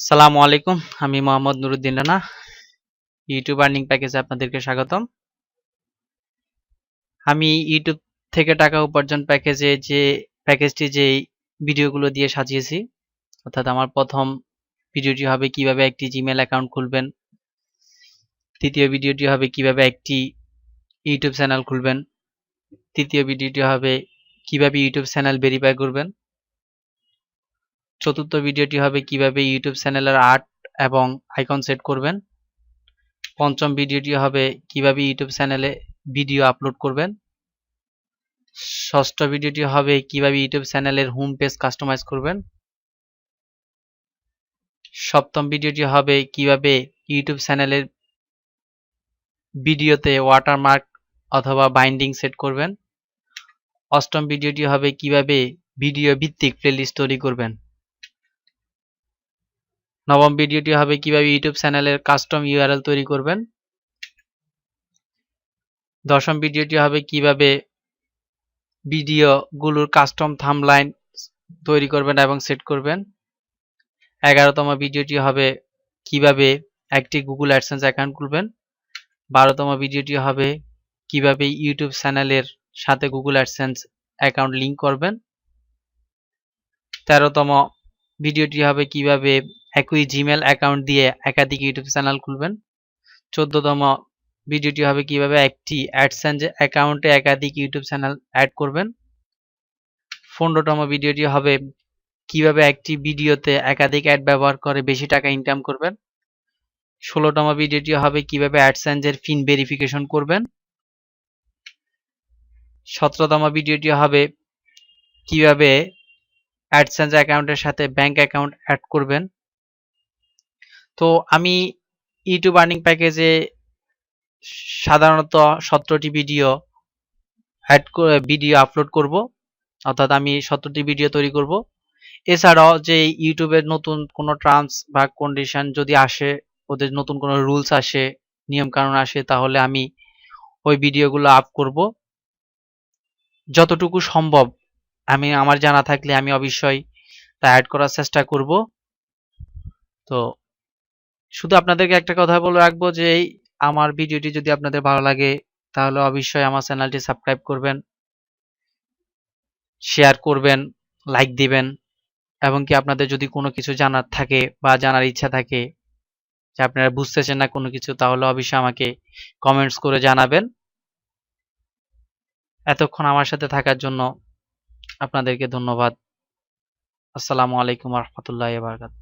সালামু আলাইকুম। আমি মোহাম্মদ নুরুদ্দিন রানা। ইউটিউব আর্নিং প্যাকেজে আপনাদেরকে স্বাগতম। আমি ইউটিউব থেকে টাকা উপার্জন প্যাকেজটি যে ভিডিওগুলো দিয়ে সাজিয়েছি, অর্থাৎ আমার প্রথম ভিডিওটি হবে কিভাবে একটি জিমেল অ্যাকাউন্ট খুলবেন, দ্বিতীয় ভিডিওটি হবে কিভাবে একটি ইউটিউব চ্যানেল খুলবেন, তৃতীয় ভিডিওটি হবে কিভাবে ইউটিউব চ্যানেল ভেরিফাই করবেন, চতুর্থ ভিডিওটি হবে কিভাবে ইউটিউব চ্যানেলের আর্ট এবং আইকন সেট করবেন, পঞ্চম ভিডিওটি হবে কিভাবে ইউটিউব চ্যানেলে ভিডিও আপলোড করবেন, ষষ্ঠ ভিডিওটি হবে কিভাবে ইউটিউব চ্যানেলের হোম পেজ কাস্টমাইজ করবেন, সপ্তম ভিডিওটি হবে কিভাবে ইউটিউব চ্যানেলের ভিডিওতে ওয়াটারমার্ক অথবা বাইন্ডিং সেট করবেন, অষ্টম ভিডিওটি হবে কিভাবে ভিডিও ভিত্তিক প্লেলিস্ট তৈরি করবেন, নবম ভিডিওটি হবে কিভাবে ইউটিউব চ্যানেলের কাস্টম ইউআরএল তৈরি করবেন, দশম ভিডিওটি হবে কিভাবে ভিডিওগুলোর কাস্টম থাম্বলাইন তৈরি করবেন এবং সেট করবেন, 11তম ভিডিওটি হবে কিভাবে একটি গুগল অ্যাডসেন্স অ্যাকাউন্ট খুলবেন, 12তম ভিডিওটি হবে কিভাবে ইউটিউব চ্যানেলের সাথে গুগল অ্যাডসেন্স অ্যাকাউন্ট লিংক করবেন, 13তম ভিডিওটি হবে কিভাবে একই জিমেল অ্যাকাউন্ট দিয়ে একাধিক ইউটিউব চ্যানেল খুলবেন, 14তম ভিডিওটি হবে কিভাবে একটি অ্যাডসেন্স অ্যাকাউন্টে একাধিক ইউটিউব চ্যানেল অ্যাড করবেন, 15তম ভিডিওটি হবে কিভাবে একটি ভিডিওতে একাধিক অ্যাড ব্যবহার করে বেশি টাকা ইনকাম করবেন, 16তম ভিডিওটি হবে কিভাবে অ্যাডসেন্সের পিন ভেরিফিকেশন করবেন, 17তম ভিডিওটি হবে কিভাবে অ্যাডসেন্স অ্যাকাউন্টের সাথে ব্যাংক অ্যাকাউন্ট অ্যাড করবেন। তো আমি ইউটিউব আর্নিং প্যাকেজে সাধারণত 17টি ভিডিও আপলোড করব, অর্থাৎ আমি 17টি ভিডিও তৈরি করব। এছাড়াও যে ইউটিউবের নতুন কোনো টার্মস বা কন্ডিশন যদি আসে, ওদের নতুন কোনো রুলস আসে, নিয়ম কানুন আসে, তাহলে আমি ওই ভিডিওগুলো আপ করব। যতটুকু সম্ভব আমি আমার জানা থাকলে আমি অবশ্যই তা অ্যাড করার চেষ্টা করব। তো শুধু আপনাদেরকে একটা কথা বলে রাখবো যে আমার ভিডিওটি যদি আপনাদের ভালো লাগে তাহলে অবশ্যই আমার চ্যানেলটি সাবস্ক্রাইব করবেন, শেয়ার করবেন, লাইক দিবেন, এবং কি আপনাদের যদি কোনো কিছু জানার থাকে বা জানার ইচ্ছা থাকে যে আপনারা বুঝতেছেন না কোনো কিছু, তাহলে অবশ্যই আমাকে কমেন্টস করে জানাবেন। এতক্ষণ আমার সাথে থাকার জন্য আপনাদেরকে ধন্যবাদ। আসসালামু আলাইকুম ওয়া রাহমাতুল্লাহি ওয়া বারাকাতুহু।